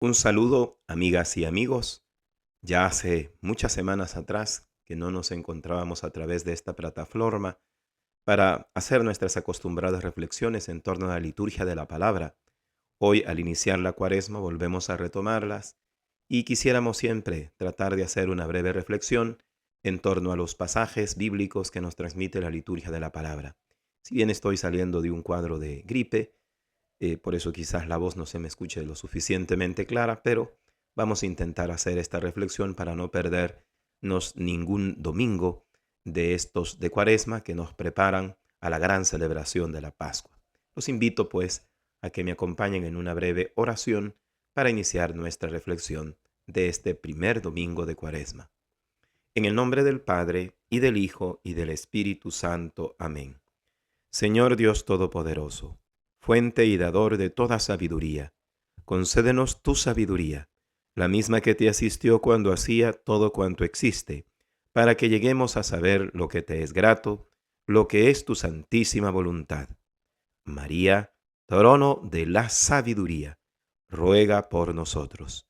Un saludo, amigas y amigos. Ya hace muchas semanas atrás que no nos encontrábamos a través de esta plataforma para hacer nuestras acostumbradas reflexiones en torno a la liturgia de la palabra. Hoy, al iniciar la cuaresma, volvemos a retomarlas y quisiéramos siempre tratar de hacer una breve reflexión en torno a los pasajes bíblicos que nos transmite la liturgia de la palabra. Si bien estoy saliendo de un cuadro de gripe, por eso quizás la voz no se me escuche lo suficientemente clara, pero vamos a intentar hacer esta reflexión para no perdernos ningún domingo de estos de Cuaresma que nos preparan a la gran celebración de la Pascua. Los invito pues a que me acompañen en una breve oración para iniciar nuestra reflexión de este primer domingo de Cuaresma. En el nombre del Padre, y del Hijo, y del Espíritu Santo. Amén. Señor Dios Todopoderoso, fuente y dador de toda sabiduría, concédenos tu sabiduría, la misma que te asistió cuando hacía todo cuanto existe, para que lleguemos a saber lo que te es grato, lo que es tu santísima voluntad. María, trono de la sabiduría, ruega por nosotros.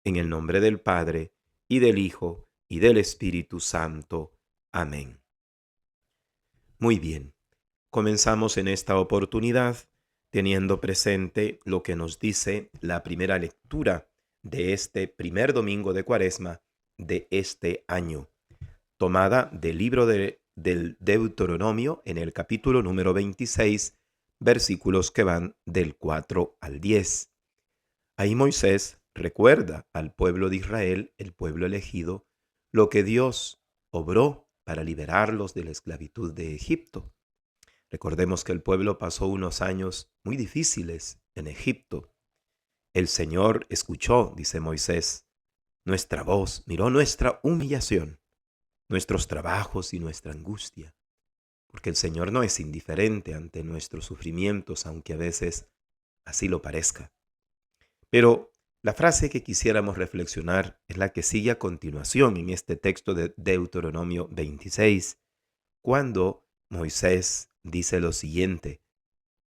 En el nombre del Padre, y del Hijo, y del Espíritu Santo. Amén. Muy bien. Comenzamos en esta oportunidad teniendo presente lo que nos dice la primera lectura de este primer domingo de Cuaresma de este año, tomada del libro del Deuteronomio en el capítulo número 26, versículos que van del 4 al 10. Ahí Moisés recuerda al pueblo de Israel, el pueblo elegido, lo que Dios obró para liberarlos de la esclavitud de Egipto. Recordemos que el pueblo pasó unos años muy difíciles en Egipto. El Señor escuchó, dice Moisés, nuestra voz, miró nuestra humillación, nuestros trabajos y nuestra angustia, porque el Señor no es indiferente ante nuestros sufrimientos, aunque a veces así lo parezca. Pero la frase que quisiéramos reflexionar es la que sigue a continuación en este texto de Deuteronomio 26, cuando Moisés dice lo siguiente: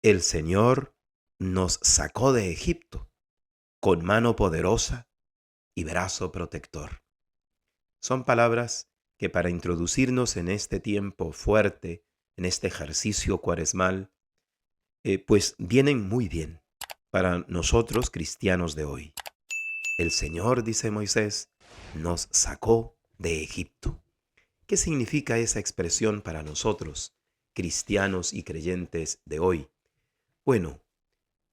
el Señor nos sacó de Egipto con mano poderosa y brazo protector. Son palabras que para introducirnos en este tiempo fuerte, en este ejercicio cuaresmal, pues vienen muy bien para nosotros cristianos de hoy. El Señor, dice Moisés, nos sacó de Egipto. ¿Qué significa esa expresión para nosotros, cristianos y creyentes de hoy? Bueno,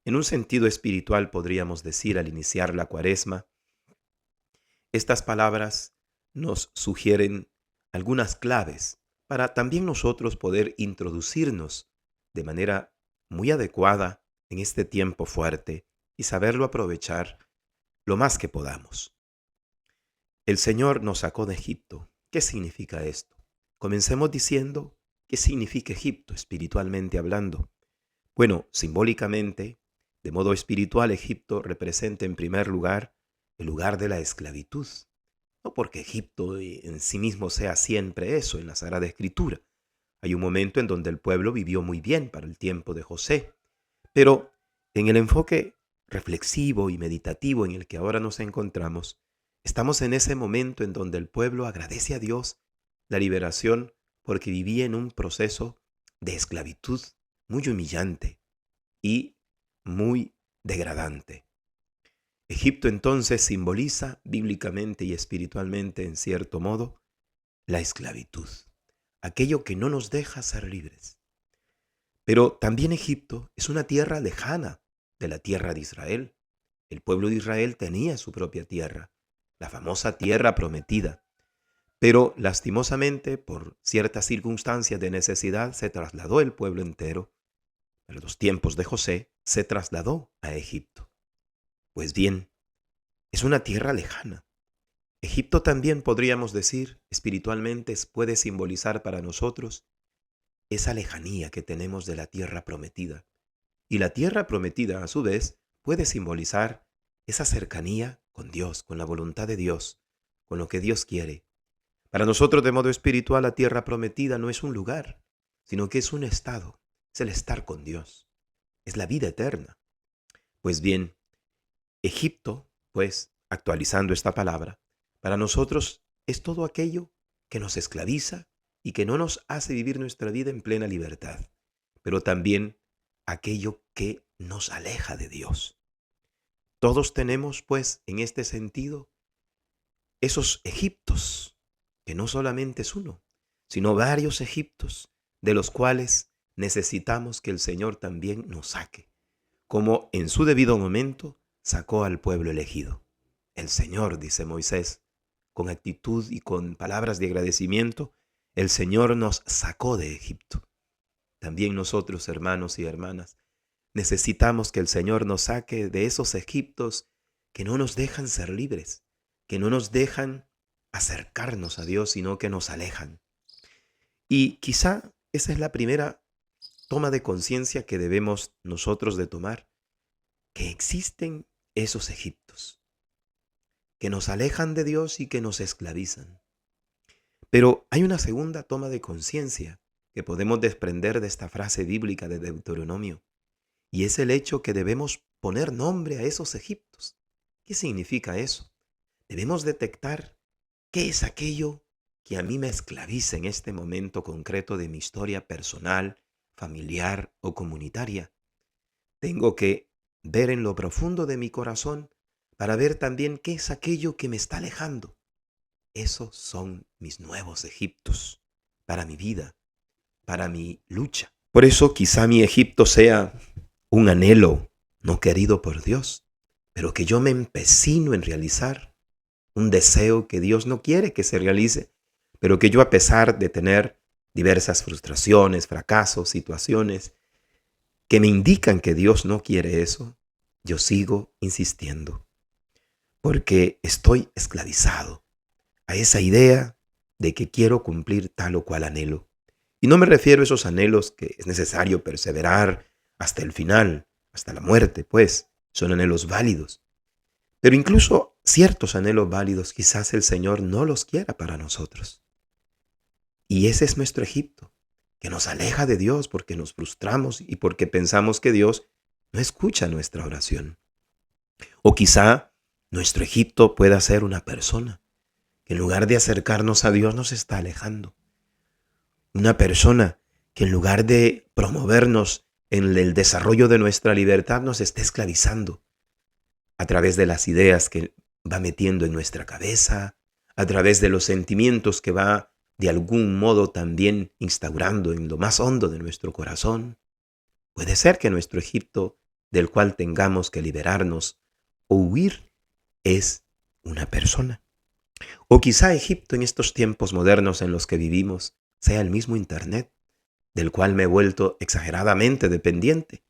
en un sentido espiritual podríamos decir al iniciar la cuaresma, estas palabras nos sugieren algunas claves para también nosotros poder introducirnos de manera muy adecuada en este tiempo fuerte y saberlo aprovechar lo más que podamos. El Señor nos sacó de Egipto. ¿Qué significa esto? Comencemos diciendo qué significa Egipto espiritualmente hablando. Bueno, simbólicamente, de modo espiritual, Egipto representa en primer lugar el lugar de la esclavitud. No porque Egipto en sí mismo sea siempre eso en la Sagrada Escritura. Hay un momento en donde el pueblo vivió muy bien para el tiempo de José, pero en el enfoque reflexivo y meditativo en el que ahora nos encontramos, estamos en ese momento en donde el pueblo agradece a Dios la liberación porque vivía en un proceso de esclavitud muy humillante y muy degradante. Egipto entonces simboliza bíblicamente y espiritualmente, en cierto modo, la esclavitud, aquello que no nos deja ser libres. Pero también Egipto es una tierra lejana de la tierra de Israel. El pueblo de Israel tenía su propia tierra, la famosa tierra prometida. Pero lastimosamente, por ciertas circunstancias de necesidad, se trasladó el pueblo entero. En los tiempos de José, se trasladó a Egipto. Pues bien, es una tierra lejana. Egipto también podríamos decir, espiritualmente, puede simbolizar para nosotros esa lejanía que tenemos de la tierra prometida. Y la tierra prometida, a su vez, puede simbolizar esa cercanía con Dios, con la voluntad de Dios, con lo que Dios quiere. Para nosotros, de modo espiritual, la tierra prometida no es un lugar, sino que es un estado, es el estar con Dios, es la vida eterna. Pues bien, Egipto pues, actualizando esta palabra, para nosotros es todo aquello que nos esclaviza y que no nos hace vivir nuestra vida en plena libertad, pero también aquello que nos aleja de Dios. Todos tenemos, pues, en este sentido, esos Egiptos, que no solamente es uno, sino varios Egiptos, de los cuales necesitamos que el Señor también nos saque, como en su debido momento sacó al pueblo elegido. El Señor, dice Moisés, con actitud y con palabras de agradecimiento, el Señor nos sacó de Egipto. También nosotros, hermanos y hermanas, necesitamos que el Señor nos saque de esos Egiptos que no nos dejan ser libres, que no nos dejan acercarnos a Dios, sino que nos alejan. Y quizá esa es la primera toma de conciencia que debemos nosotros de tomar, que existen esos Egiptos, que nos alejan de Dios y que nos esclavizan. Pero hay una segunda toma de conciencia que podemos desprender de esta frase bíblica de Deuteronomio, y es el hecho que debemos poner nombre a esos Egiptos. ¿Qué significa eso? Debemos detectar qué es aquello que a mí me esclaviza en este momento concreto de mi historia personal, familiar o comunitaria. Tengo que ver en lo profundo de mi corazón para ver también qué es aquello que me está alejando. Esos son mis nuevos Egiptos para mi vida, para mi lucha. Por eso quizá mi Egipto sea un anhelo no querido por Dios, pero que yo me empecino en realizar, un deseo que Dios no quiere que se realice, pero que yo, a pesar de tener diversas frustraciones, fracasos, situaciones que me indican que Dios no quiere eso, yo sigo insistiendo, porque estoy esclavizado a esa idea de que quiero cumplir tal o cual anhelo. Y no me refiero a esos anhelos que es necesario perseverar hasta el final, hasta la muerte, pues son anhelos válidos. Pero incluso ciertos anhelos válidos quizás el Señor no los quiera para nosotros. Y ese es nuestro Egipto, que nos aleja de Dios porque nos frustramos y porque pensamos que Dios no escucha nuestra oración. O quizá nuestro Egipto pueda ser una persona que en lugar de acercarnos a Dios nos está alejando. Una persona que en lugar de promovernos en el desarrollo de nuestra libertad nos está esclavizando a través de las ideas que va metiendo en nuestra cabeza, a través de los sentimientos que va de algún modo también instaurando en lo más hondo de nuestro corazón. Puede ser que nuestro Egipto, del cual tengamos que liberarnos o huir, es una persona. O quizá Egipto en estos tiempos modernos en los que vivimos sea el mismo Internet, del cual me he vuelto exageradamente dependiente.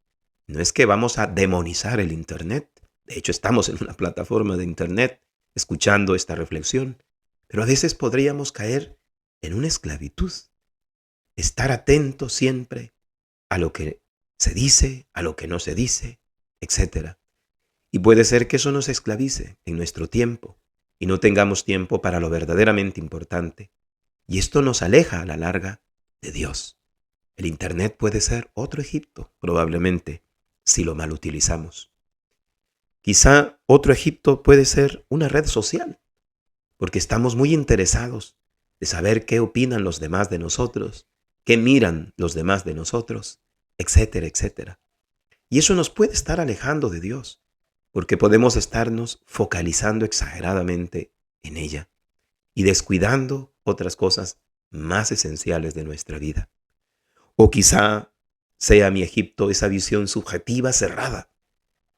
No es que vamos a demonizar el Internet. De hecho, estamos en una plataforma de Internet escuchando esta reflexión. Pero a veces podríamos caer en una esclavitud. Estar atento siempre a lo que se dice, a lo que no se dice, etc. Y puede ser que eso nos esclavice en nuestro tiempo y no tengamos tiempo para lo verdaderamente importante. Y esto nos aleja a la larga de Dios. El Internet puede ser otro Egipto, probablemente, si lo mal utilizamos. Quizá otro Egipto puede ser una red social, porque estamos muy interesados de saber qué opinan los demás de nosotros, qué miran los demás de nosotros, etcétera, etcétera. Y eso nos puede estar alejando de Dios, porque podemos estarnos focalizando exageradamente en ella y descuidando otras cosas más esenciales de nuestra vida. O quizá sea mi Egipto esa visión subjetiva cerrada,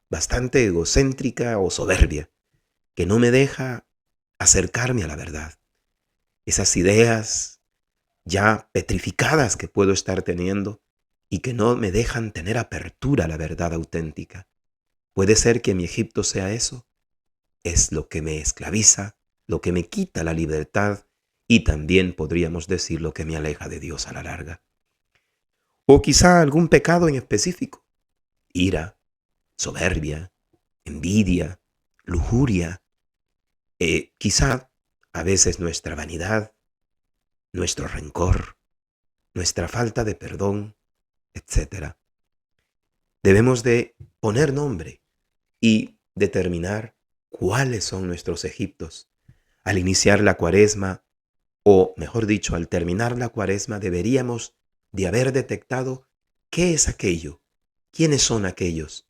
bastante egocéntrica o soberbia, que no me deja acercarme a la verdad. Esas ideas ya petrificadas que puedo estar teniendo y que no me dejan tener apertura a la verdad auténtica. Puede ser que mi Egipto sea eso. Es lo que me esclaviza, lo que me quita la libertad y también podríamos decir lo que me aleja de Dios a la larga. O quizá algún pecado en específico. Ira, soberbia, envidia, lujuria. Quizá a veces nuestra vanidad, nuestro rencor, nuestra falta de perdón, etc. Debemos de poner nombre y determinar cuáles son nuestros Egiptos. Al iniciar la Cuaresma, o mejor dicho, al terminar la Cuaresma, deberíamos de haber detectado qué es aquello, quiénes son aquellos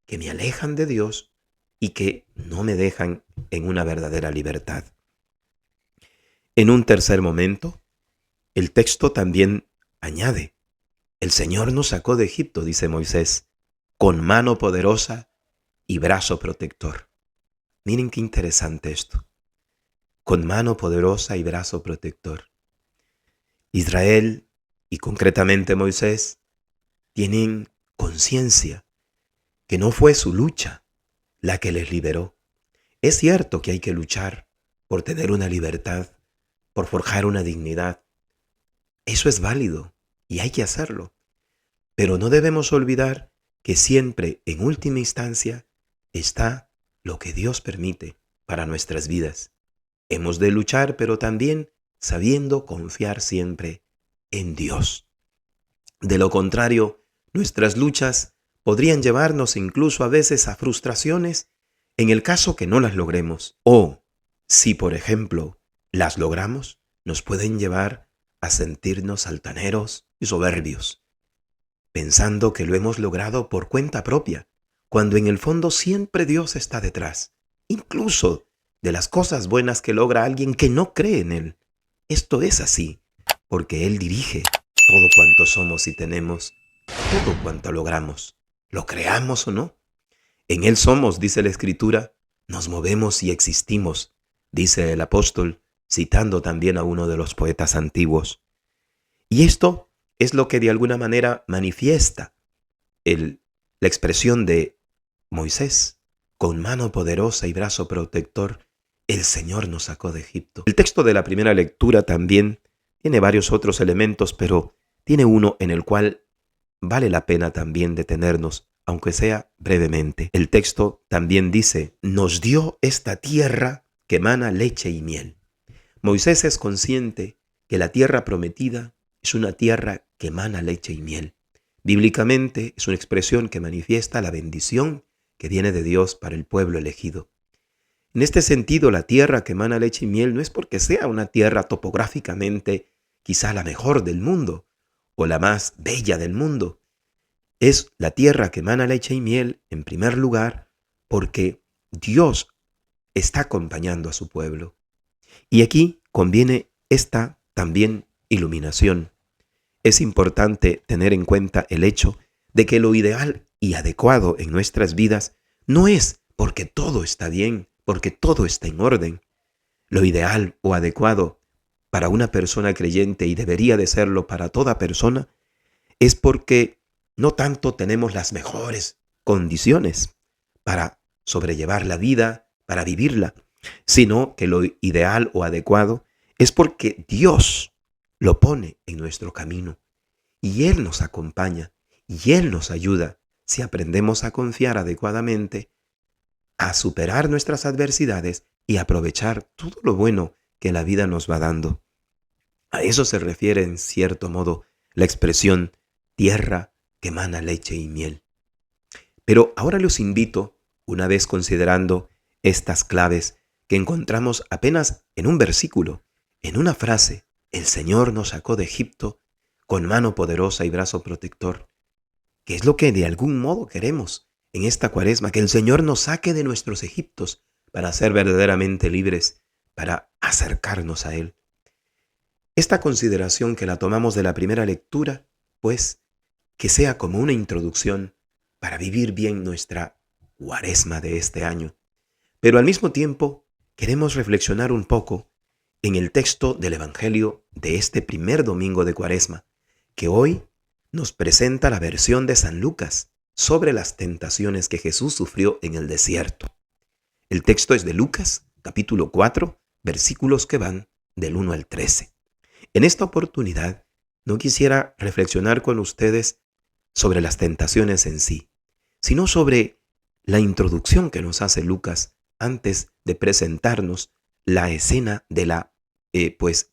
que me alejan de Dios y que no me dejan en una verdadera libertad. En un tercer momento, el texto también añade: el Señor nos sacó de Egipto, dice Moisés, con mano poderosa y brazo protector. Miren qué interesante esto. Con mano poderosa y brazo protector. Israel, y concretamente Moisés, tienen conciencia que no fue su lucha la que les liberó. Es cierto que hay que luchar por tener una libertad, por forjar una dignidad. Eso es válido y hay que hacerlo. Pero no debemos olvidar que siempre, en última instancia, está lo que Dios permite para nuestras vidas. Hemos de luchar, pero también sabiendo confiar siempre en Dios. De lo contrario, nuestras luchas podrían llevarnos incluso a veces a frustraciones en el caso que no las logremos. O, si por ejemplo las logramos, nos pueden llevar a sentirnos altaneros y soberbios, pensando que lo hemos logrado por cuenta propia, cuando en el fondo siempre Dios está detrás, incluso de las cosas buenas que logra alguien que no cree en Él. Esto es así, porque Él dirige todo cuanto somos y tenemos, todo cuanto logramos, lo creamos o no. En Él somos, dice la Escritura, nos movemos y existimos, dice el apóstol, citando también a uno de los poetas antiguos. Y esto es lo que de alguna manera manifiesta la expresión de Moisés: con mano poderosa y brazo protector, el Señor nos sacó de Egipto. El texto de la primera lectura también tiene varios otros elementos, pero tiene uno en el cual vale la pena también detenernos, aunque sea brevemente. El texto también dice: nos dio esta tierra que emana leche y miel. Moisés es consciente que la tierra prometida es una tierra que emana leche y miel. Bíblicamente es una expresión que manifiesta la bendición que viene de Dios para el pueblo elegido. En este sentido, la tierra que emana leche y miel no es porque sea una tierra topográficamente quizá la mejor del mundo o la más bella del mundo. Es la tierra que emana leche y miel, en primer lugar, porque Dios está acompañando a su pueblo. Y aquí conviene esta también iluminación. Es importante tener en cuenta el hecho de que lo ideal y adecuado en nuestras vidas no es porque todo está bien, porque todo está en orden. Lo ideal o adecuado para una persona creyente, y debería de serlo para toda persona, es porque no tanto tenemos las mejores condiciones para sobrellevar la vida, para vivirla, sino que lo ideal o adecuado es porque Dios lo pone en nuestro camino y Él nos acompaña y Él nos ayuda si aprendemos a confiar adecuadamente, a superar nuestras adversidades y aprovechar todo lo bueno que la vida nos va dando. A eso se refiere en cierto modo la expresión tierra que emana leche y miel. Pero ahora los invito, una vez considerando estas claves que encontramos apenas en un versículo, en una frase: el Señor nos sacó de Egipto con mano poderosa y brazo protector, que es lo que de algún modo queremos en esta Cuaresma, que el Señor nos saque de nuestros Egiptos para ser verdaderamente libres, para acercarnos a Él. Esta consideración, que la tomamos de la primera lectura, pues, que sea como una introducción para vivir bien nuestra Cuaresma de este año. Pero al mismo tiempo queremos reflexionar un poco en el texto del Evangelio de este primer domingo de Cuaresma, que hoy nos presenta la versión de San Lucas sobre las tentaciones que Jesús sufrió en el desierto. El texto es de Lucas, capítulo 4, versículos que van del 1 al 13. En esta oportunidad no quisiera reflexionar con ustedes sobre las tentaciones en sí, sino sobre la introducción que nos hace Lucas antes de presentarnos la escena de la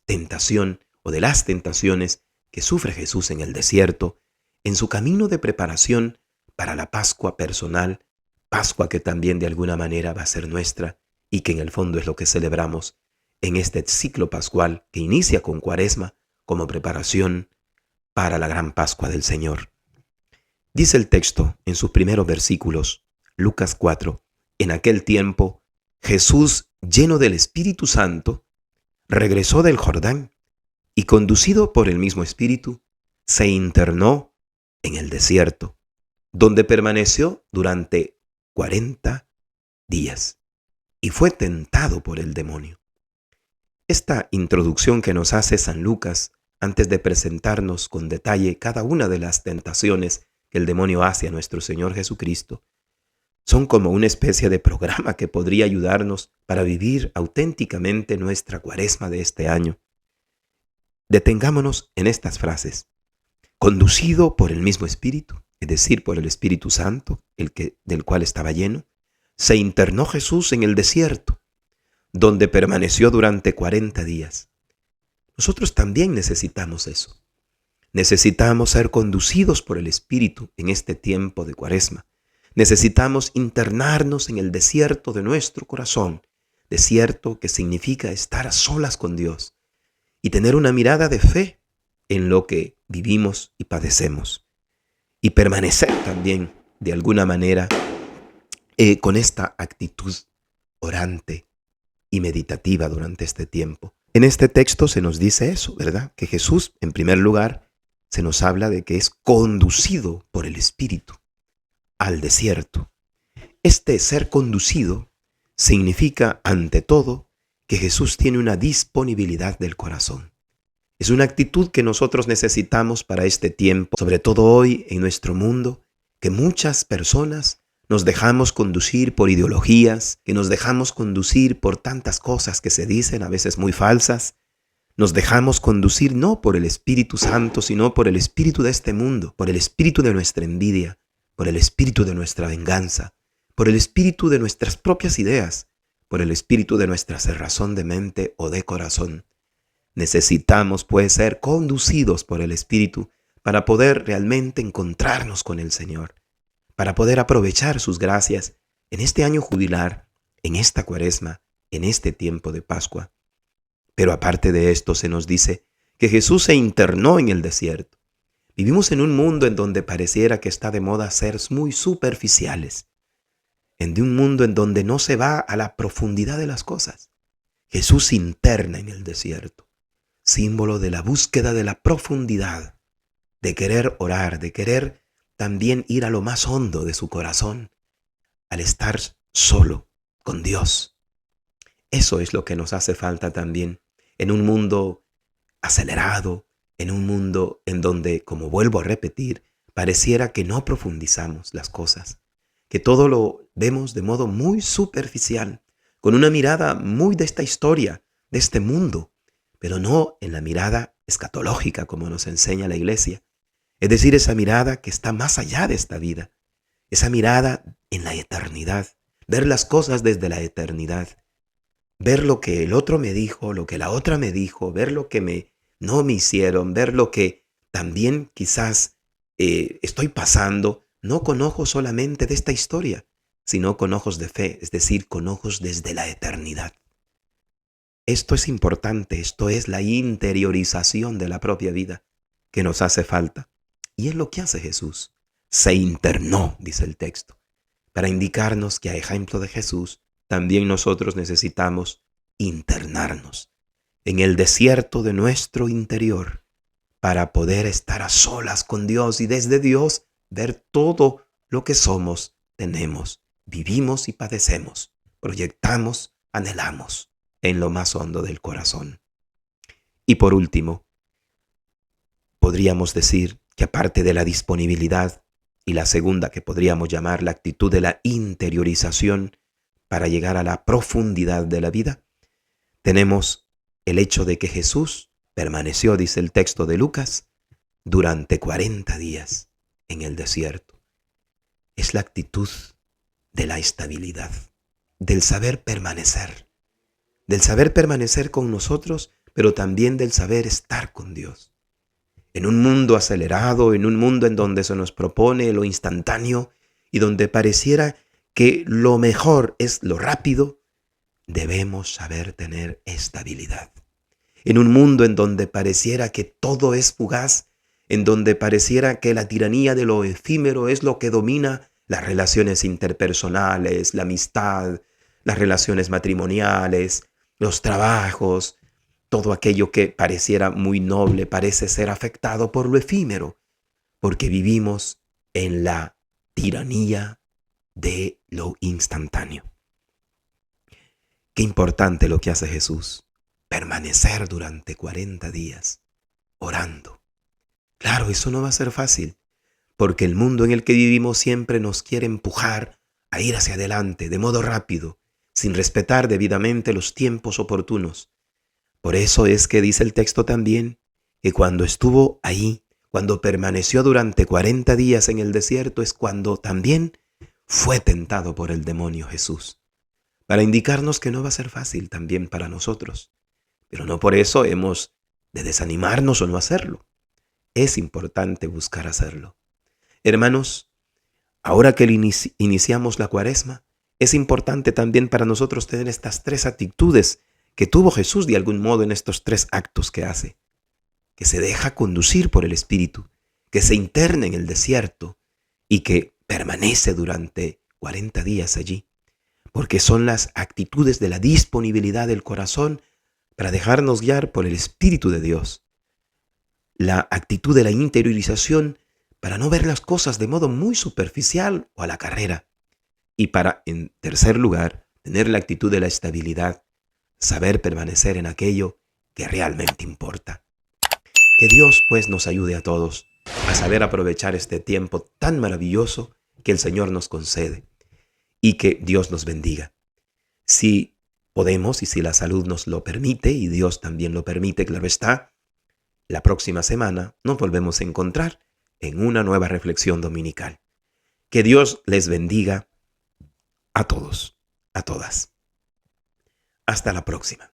tentación o de las tentaciones que sufre Jesús en el desierto, en su camino de preparación para la Pascua personal, Pascua que también de alguna manera va a ser nuestra y que en el fondo es lo que celebramos en este ciclo pascual que inicia con Cuaresma como preparación para la gran Pascua del Señor. Dice el texto en sus primeros versículos, Lucas 4, en aquel tiempo Jesús, lleno del Espíritu Santo, regresó del Jordán y conducido por el mismo Espíritu, se internó en el desierto, donde permaneció durante 40 días y fue tentado por el demonio. Esta introducción que nos hace San Lucas antes de presentarnos con detalle cada una de las tentaciones que el demonio hace a nuestro Señor Jesucristo, son como una especie de programa que podría ayudarnos para vivir auténticamente nuestra Cuaresma de este año. Detengámonos en estas frases. Conducido por el mismo Espíritu, es decir, por el Espíritu Santo, del cual estaba lleno, se internó Jesús en el desierto, donde permaneció durante 40 días. Nosotros también necesitamos eso. Necesitamos ser conducidos por el Espíritu en este tiempo de Cuaresma. Necesitamos internarnos en el desierto de nuestro corazón, desierto que significa estar a solas con Dios y tener una mirada de fe en lo que vivimos y padecemos. Y permanecer también, de alguna manera, con esta actitud orante y meditativa durante este tiempo. En este texto se nos dice eso, ¿verdad? Que Jesús, en primer lugar, se nos habla de que es conducido por el Espíritu al desierto. Este ser conducido significa, ante todo, que Jesús tiene una disponibilidad del corazón. Es una actitud que nosotros necesitamos para este tiempo, sobre todo hoy en nuestro mundo, que muchas personas nos dejamos conducir por ideologías, que nos dejamos conducir por tantas cosas que se dicen, a veces muy falsas. Nos dejamos conducir no por el Espíritu Santo, sino por el espíritu de este mundo, por el espíritu de nuestra envidia, por el espíritu de nuestra venganza, por el espíritu de nuestras propias ideas, por el espíritu de nuestra cerrazón de mente o de corazón. Necesitamos, pues, ser conducidos por el Espíritu para poder realmente encontrarnos con el Señor, para poder aprovechar sus gracias en este año jubilar, en esta Cuaresma, en este tiempo de Pascua. Pero aparte de esto se nos dice que Jesús se internó en el desierto. Vivimos en un mundo en donde pareciera que está de moda ser muy superficiales, en un mundo en donde no se va a la profundidad de las cosas. Jesús se interna en el desierto, símbolo de la búsqueda de la profundidad, de querer orar, de querer también ir a lo más hondo de su corazón, al estar solo con Dios. Eso es lo que nos hace falta también en un mundo acelerado, en un mundo en donde, como vuelvo a repetir, pareciera que no profundizamos las cosas, que todo lo vemos de modo muy superficial, con una mirada muy de esta historia, de este mundo, pero no en la mirada escatológica como nos enseña la Iglesia. Es decir, esa mirada que está más allá de esta vida, esa mirada en la eternidad, ver las cosas desde la eternidad, ver lo que el otro me dijo, lo que la otra me dijo, ver lo que no me hicieron, ver lo que también quizás estoy pasando, no con ojos solamente de esta historia, sino con ojos de fe, es decir, con ojos desde la eternidad. Esto es importante, esto es la interiorización de la propia vida que nos hace falta. Y es lo que hace Jesús. Se internó, dice el texto, para indicarnos que a ejemplo de Jesús, también nosotros necesitamos internarnos en el desierto de nuestro interior para poder estar a solas con Dios y desde Dios ver todo lo que somos, tenemos, vivimos y padecemos, proyectamos, anhelamos en lo más hondo del corazón. Y por último, podríamos decir que aparte de la disponibilidad y la segunda que podríamos llamar la actitud de la interiorización para llegar a la profundidad de la vida, tenemos el hecho de que Jesús permaneció, dice el texto de Lucas, durante 40 días en el desierto. Es la actitud de la estabilidad, del saber permanecer con nosotros, pero también del saber estar con Dios. En un mundo acelerado, en un mundo en donde se nos propone lo instantáneo y donde pareciera que lo mejor es lo rápido, debemos saber tener estabilidad. En un mundo en donde pareciera que todo es fugaz, en donde pareciera que la tiranía de lo efímero es lo que domina las relaciones interpersonales, la amistad, las relaciones matrimoniales, los trabajos, todo aquello que pareciera muy noble parece ser afectado por lo efímero, porque vivimos en la tiranía de lo instantáneo. Qué importante lo que hace Jesús, permanecer durante 40 días orando. Claro, eso no va a ser fácil, porque el mundo en el que vivimos siempre nos quiere empujar a ir hacia adelante de modo rápido, sin respetar debidamente los tiempos oportunos. Por eso es que dice el texto también que cuando estuvo ahí, cuando permaneció durante 40 días en el desierto, es cuando también fue tentado por el demonio Jesús, para indicarnos que no va a ser fácil también para nosotros. Pero no por eso hemos de desanimarnos o no hacerlo. Es importante buscar hacerlo. Hermanos, ahora que iniciamos la Cuaresma, es importante también para nosotros tener estas 3 actitudes que tuvo Jesús de algún modo en estos 3 actos que hace. Que se deja conducir por el Espíritu, que se interna en el desierto y que permanece durante 40 días allí. Porque son las actitudes de la disponibilidad del corazón para dejarnos guiar por el Espíritu de Dios. La actitud de la interiorización para no ver las cosas de modo muy superficial o a la carrera. Y para, en tercer lugar, tener la actitud de la estabilidad, saber permanecer en aquello que realmente importa. Que Dios pues nos ayude a todos a saber aprovechar este tiempo tan maravilloso que el Señor nos concede y que Dios nos bendiga. Si podemos y si la salud nos lo permite y Dios también lo permite, claro está, la próxima semana nos volvemos a encontrar en una nueva reflexión dominical. Que Dios les bendiga a todos, a todas. Hasta la próxima.